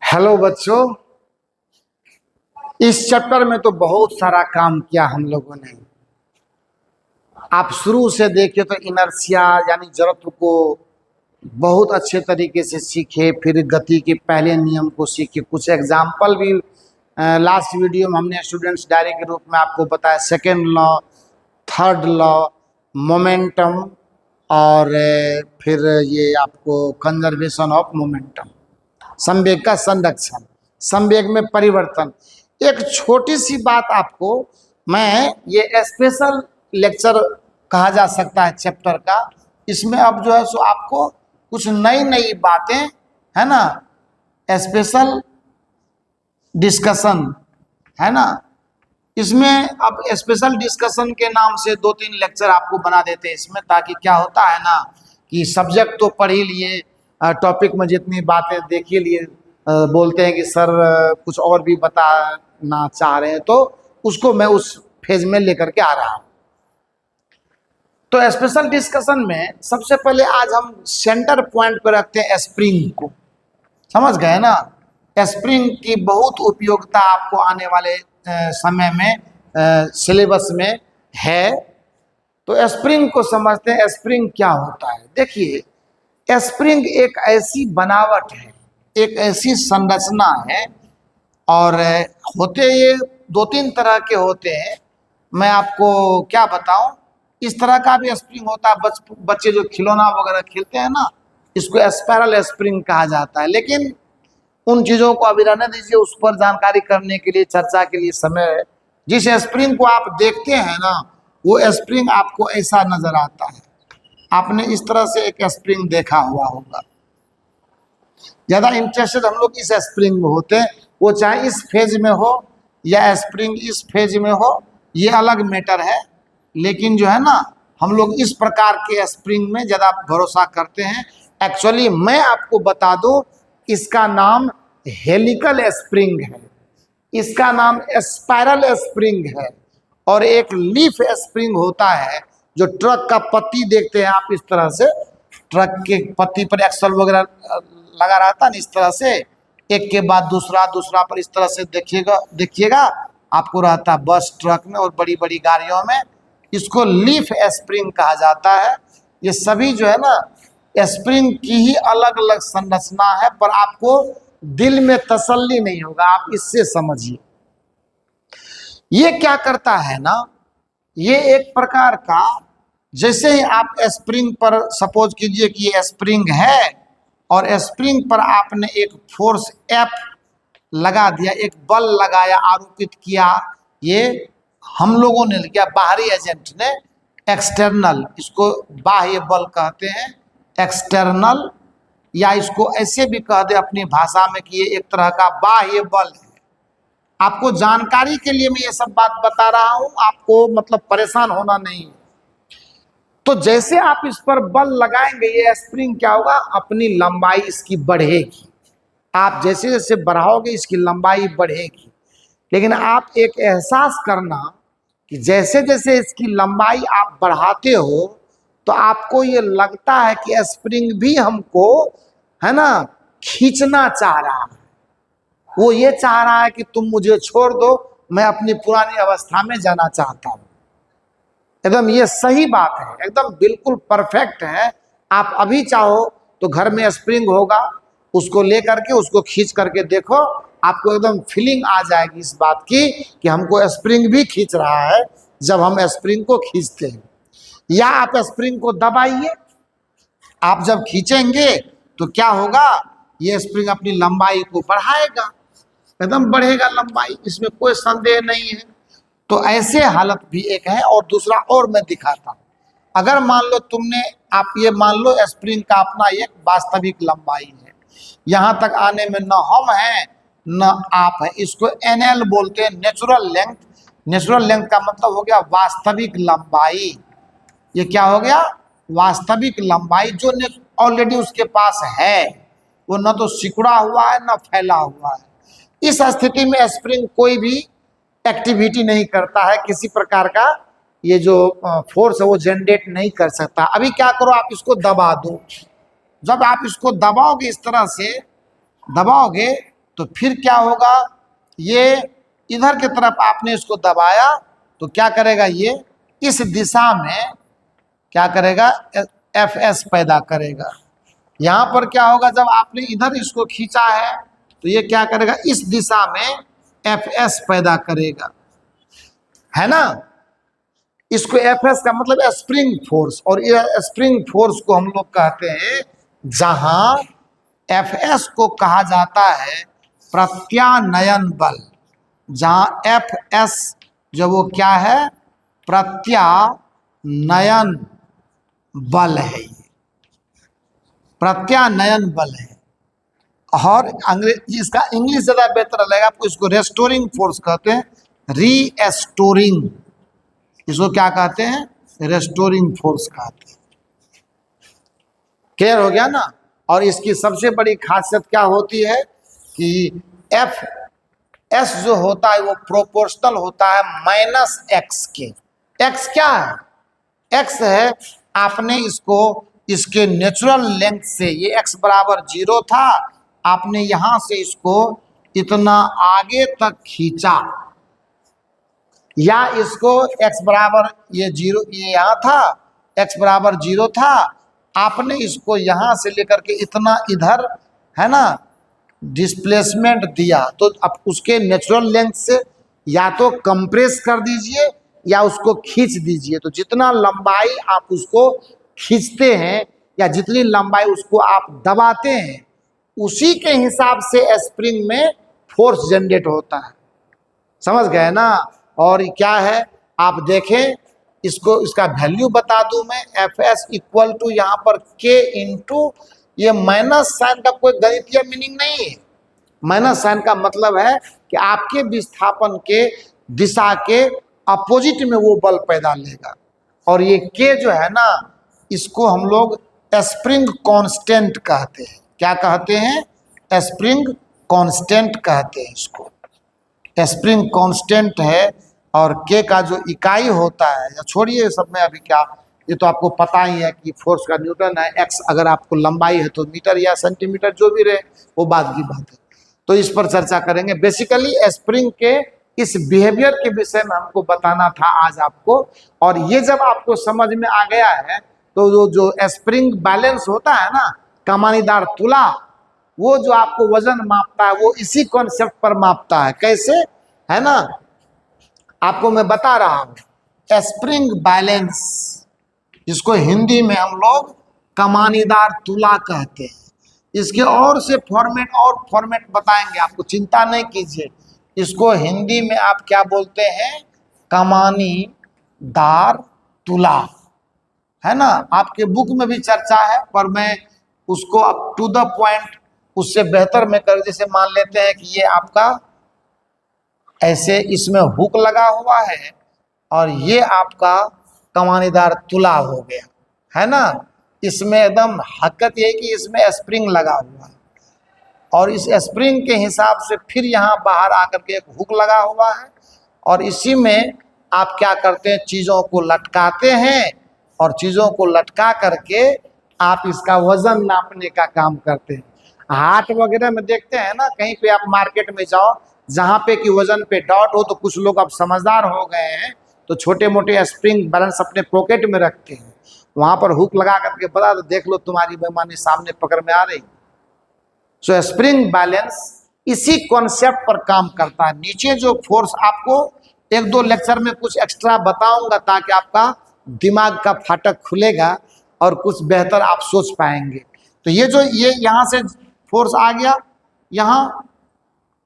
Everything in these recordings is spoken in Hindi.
हेलो बच्चों, इस चैप्टर में तो बहुत सारा काम किया हम लोगों ने। आप शुरू से देखिए तो इनर्शिया यानी जड़त्व को बहुत अच्छे तरीके से सीखे, फिर गति के पहले नियम को सीखे। कुछ एग्जाम्पल भी लास्ट वीडियो में हमने स्टूडेंट्स डायरी के रूप में आपको बताया। Second law, third law, momentum और फिर ये आपको कंजर्वेशन ऑफ मोमेंटम, संवेग का संरक्षण, संवेग में परिवर्तन। एक छोटी सी बात आपको मैं, ये स्पेशल लेक्चर कहा जा सकता है चैप्टर का। इसमें अब जो है सो आपको कुछ नई नई बातें, है ना, स्पेशल डिस्कशन, है ना। इसमें अब स्पेशल डिस्कशन के नाम से 2-3 लेक्चर आपको बना देते हैं इसमें, ताकि क्या होता है ना कि सब्जेक्ट तो पढ़ ही लिए, टॉपिक में जितनी बातें देख ही लिए, बोलते हैं कि सर कुछ और भी बताना चाह रहे हैं, तो उसको मैं उस फेज में लेकर के आ रहा हूं। तो स्पेशल डिस्कशन में सबसे पहले आज हम सेंटर पॉइंट पर रखते हैं स्प्रिंग को। समझ गए ना। स्प्रिंग की बहुत उपयोगिता आपको आने वाले समय में सिलेबस में है। तो स्प्रिंग को समझते हैं। स्प्रिंग क्या होता है? देखिए, स्प्रिंग एक ऐसी बनावट है, एक ऐसी संरचना है, और होते ये 2-3 तरह के होते हैं। मैं आपको क्या बताऊं, इस तरह का भी स्प्रिंग होता है। बच्चे जो खिलौना वगैरह खेलते हैं ना, इसको स्पाइरल स्प्रिंग कहा जाता है। लेकिन उन चीज़ों को अभी रहने दीजिए, उस पर जानकारी करने के लिए, चर्चा के लिए समय है। जिस स्प्रिंग को आप देखते हैं ना, वो स्प्रिंग आपको ऐसा नजर आता है। आपने इस तरह से एक स्प्रिंग देखा हुआ होगा। ज़्यादा इंटरेस्टेड हम लोग इस स्प्रिंग में होते हैं, वो चाहे इस फेज में हो या स्प्रिंग इस फेज में हो, ये अलग मैटर है। लेकिन जो है ना, हम लोग इस प्रकार के स्प्रिंग में ज़्यादा भरोसा करते हैं। एक्चुअली मैं आपको बता दूं, इसका नाम हेलिकल स्प्रिंग है, इसका नाम स्पाइरल स्प्रिंग है। और एक लीफ स्प्रिंग होता है, जो ट्रक का पत्ती देखते हैं आप, इस तरह से ट्रक के पत्ती पर एक्सल वगैरह लगा रहता है ना, इस तरह से एक के बाद दूसरा, दूसरा पर इस तरह से देखिएगा आपको रहता है बस, ट्रक में और बड़ी बड़ी गाड़ियों में। इसको लीफ स्प्रिंग कहा जाता है। ये सभी जो है ना, स्प्रिंग की ही अलग अलग संरचना है, पर आपको दिल में तसल्ली नहीं होगा, आप इससे समझिए। ये क्या करता है ना, ये एक प्रकार का, जैसे ही आप स्प्रिंग पर, सपोज कीजिए कि ये स्प्रिंग है और स्प्रिंग पर आपने एक फोर्स एफ लगा दिया, एक बल लगाया, आरोपित किया। ये हम लोगों ने किया, बाहरी एजेंट ने, एक्सटर्नल, इसको बाह्य बल कहते हैं, एक्सटर्नल, या इसको ऐसे भी कह दे अपनी भाषा में कि ये एक तरह का बाह्य बल है। आपको जानकारी के लिए मैं ये सब बात बता रहा हूं, आपको मतलब परेशान होना नहीं है। तो जैसे आप इस पर बल लगाएंगे, ये स्प्रिंग क्या होगा, अपनी लंबाई इसकी बढ़ेगी। आप जैसे जैसे बढ़ाओगे, इसकी लंबाई बढ़ेगी। लेकिन आप एक एहसास करना कि जैसे जैसे इसकी लंबाई आप बढ़ाते हो, तो आपको ये लगता है कि स्प्रिंग भी हमको, है ना, खींचना चाह रहा है। वो ये चाह रहा है कि तुम मुझे छोड़ दो, मैं अपनी पुरानी अवस्था में जाना चाहता हूं। एकदम ये सही बात है, एकदम बिल्कुल परफेक्ट है। आप अभी चाहो तो घर में स्प्रिंग होगा, उसको ले करके, उसको खींच करके देखो, आपको एकदम फीलिंग आ जाएगी इस बात की कि हमको स्प्रिंग भी खींच रहा है जब हम स्प्रिंग को खींचते हैं। या आप स्प्रिंग को दबाइए, आप जब खींचेंगे तो क्या होगा, ये स्प्रिंग अपनी लंबाई को बढ़ाएगा, एकदम बढ़ेगा लंबाई, इसमें कोई संदेह नहीं है। तो ऐसे हालत भी एक है। और दूसरा और मैं दिखाता हूं। अगर मान लो तुमने, आप ये मान लो स्प्रिंग का अपना एक वास्तविक लंबाई है, यहां तक आने में न हम हैं न आप है, इसको NL बोलते हैं, नेचुरल लेंथ। नेचुरल लेंथ का मतलब हो गया वास्तविक लंबाई। ये क्या हो गया, वास्तविक लंबाई, जो ऑलरेडी उसके पास है, वो न तो सिकुड़ा हुआ है न फैला हुआ है। इस स्थिति में स्प्रिंग कोई भी एक्टिविटी नहीं करता है, किसी प्रकार का ये जो फोर्स है वो जनरेट नहीं कर सकता। अभी क्या करो, आप इसको दबा दो। जब आप इसको दबाओगे, इस तरह से दबाओगे, तो फिर क्या होगा, ये इधर की तरफ आपने इसको दबाया तो क्या करेगा, ये इस दिशा में क्या करेगा, एफ एस पैदा करेगा। यहां पर क्या होगा, जब आपने इधर इसको खींचा है तो ये क्या करेगा, इस दिशा में एफ एस पैदा करेगा, है ना। इसको एफ एस का मतलब स्प्रिंग फोर्स, और ये स्प्रिंग फोर्स को हम लोग कहते हैं, जहां एफ एस को कहा जाता है प्रत्यानयन बल। जहां एफ एस जो वो क्या है, प्रत्यानयन बल है, ये प्रत्यानयन बल है। और अंग्रेजी इसका इंग्लिश ज्यादा बेहतर लगेगा आपको, इसको रेस्टोरिंग फोर्स कहते हैं, रीएस्टोरिंग, इसको क्या कहते हैं, रेस्टोरिंग फोर्स कहते हैं। क्लियर हो गया ना। और इसकी सबसे बड़ी खासियत क्या होती है कि एफ एस जो होता है वो प्रोपोर्शनल होता है माइनस एक्स के। एक्स क्या है, एक्स है, आपने इसको इसके नेचुरल लेंथ से, ये एक्स बराबर 0 था, आपने यहां से इसको इतना आगे तक खींचा, या इसको x बराबर ये 0, ये यहाँ था, x बराबर 0 था, आपने इसको यहां से लेकर के इतना इधर, है ना, डिस्प्लेसमेंट दिया, तो अब उसके नेचुरल लेंथ से या तो कंप्रेस कर दीजिए या उसको खींच दीजिए। तो जितना लंबाई आप उसको खींचते हैं या जितनी लंबाई उसको आप दबाते हैं, उसी के हिसाब से स्प्रिंग में फोर्स जनरेट होता है। समझ गए ना। और क्या है, आप देखें इसको, इसका वैल्यू बता दूं मैं, एफ एस इक्वल टू यहाँ पर के इंटू, ये माइनस साइन का कोई गणितीय मीनिंग नहीं है। माइनस साइन का मतलब है कि आपके विस्थापन के दिशा के अपोजिट में वो बल पैदा लेगा। और ये के जो है ना, इसको हम लोग स्प्रिंग कांस्टेंट कहते हैं। क्या कहते हैं, स्प्रिंग कांस्टेंट कहते हैं इसको। स्प्रिंग कांस्टेंट है, और के का जो इकाई होता है, या छोड़िए सब में अभी क्या, ये तो आपको पता ही है कि फोर्स का न्यूटन है, एक्स अगर आपको लंबाई है तो मीटर या सेंटीमीटर जो भी रहे, वो बात की बात है। तो इस पर चर्चा करेंगे। बेसिकली स्प्रिंग के इस बिहेवियर के विषय में हमको बताना था आज आपको। और ये जब आपको समझ में आ गया है तो जो स्प्रिंग बैलेंस होता है ना, कमानीदार तुला, वो जो आपको वजन मापता है वो इसी कॉन्सेप्ट पर मापता है। कैसे, है ना, आपको मैं बता रहा हूं। स्प्रिंग बैलेंस, जिसको हिंदी में हम लोग कमानीदार तुला कहते हैं, इसके और से फॉर्मेट बताएंगे आपको, चिंता नहीं कीजिए। इसको हिंदी में आप क्या बोलते हैं, कमानीदार तुला, है ना। आपके बुक में भी चर्चा है, पर मैं उसको अब टू द पॉइंट उससे बेहतर में कर, जैसे मान लेते हैं कि ये आपका ऐसे इसमें हुक लगा हुआ है और ये आपका कमानीदार तुला हो गया, है ना। इसमें एकदम हकीकत ये है कि इसमें स्प्रिंग लगा हुआ है, और इस स्प्रिंग के हिसाब से फिर यहाँ बाहर आकर के एक हुक लगा हुआ है, और इसी में आप क्या करते हैं, चीज़ों को लटकाते हैं, और चीज़ों को लटका करके आप इसका वजन नापने का काम करते हैं। हाट वगैरह में देखते हैं ना, कहीं पे आप मार्केट में जाओ, जहाँ पे कि वजन पे डॉट हो, तो कुछ लोग अब समझदार हो गए हैं तो छोटे मोटे स्प्रिंग बैलेंस अपने पॉकेट में रखते हैं, वहाँ पर हुक लगा करके बता दो, देख लो तुम्हारी बेईमानी सामने पकड़ में आ रही। सो स्प्रिंग बैलेंस इसी कॉन्सेप्ट पर काम करता है। नीचे जो फोर्स आपको एक दो लेक्चर में कुछ एक्स्ट्रा बताऊंगा, ताकि आपका दिमाग का फाटक खुलेगा और कुछ बेहतर आप सोच पाएंगे। तो ये जो ये यहाँ से फोर्स आ गया, यहाँ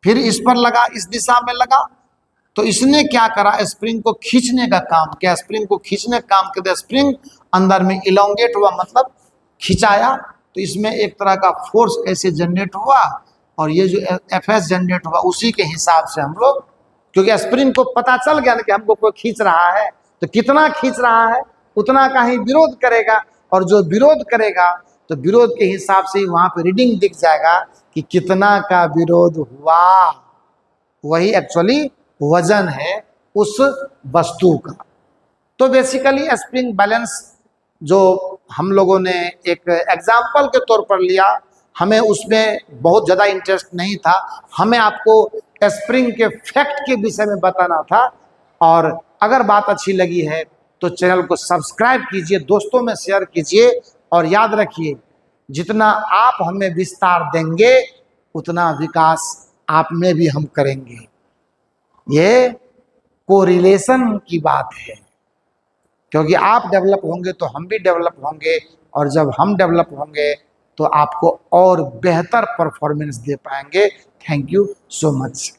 फिर इस पर लगा, इस दिशा में लगा, तो इसने क्या करा, स्प्रिंग को खींचने का काम किया। स्प्रिंग को खींचने का काम किया, स्प्रिंग अंदर में इलोंगेट हुआ, मतलब खिंचाया, तो इसमें एक तरह का फोर्स ऐसे जनरेट हुआ, और ये जो एफ एस जनरेट हुआ, उसी के हिसाब से हम लोग, क्योंकि स्प्रिंग को पता चल गया ना कि हमको कोई खींच रहा है, तो कितना खींच रहा है उतना का ही विरोध करेगा, और जो विरोध करेगा तो विरोध के हिसाब से ही वहां पे रीडिंग दिख जाएगा कि कितना का विरोध हुआ। वही एक्चुअली वजन है उस वस्तु का। तो बेसिकली स्प्रिंग बैलेंस जो हम लोगों ने एक एग्जाम्पल के तौर पर लिया, हमें उसमें बहुत ज़्यादा इंटरेस्ट नहीं था। हमें आपको स्प्रिंग के फैक्ट के विषय में बताना था। और अगर बात अच्छी लगी है तो चैनल को सब्सक्राइब कीजिए, दोस्तों में शेयर कीजिए, और याद रखिए जितना आप हमें विस्तार देंगे उतना विकास आप में भी हम करेंगे। ये कोरिलेशन की बात है, क्योंकि आप डेवलप होंगे तो हम भी डेवलप होंगे, और जब हम डेवलप होंगे तो आपको और बेहतर परफॉर्मेंस दे पाएंगे। Thank you so much.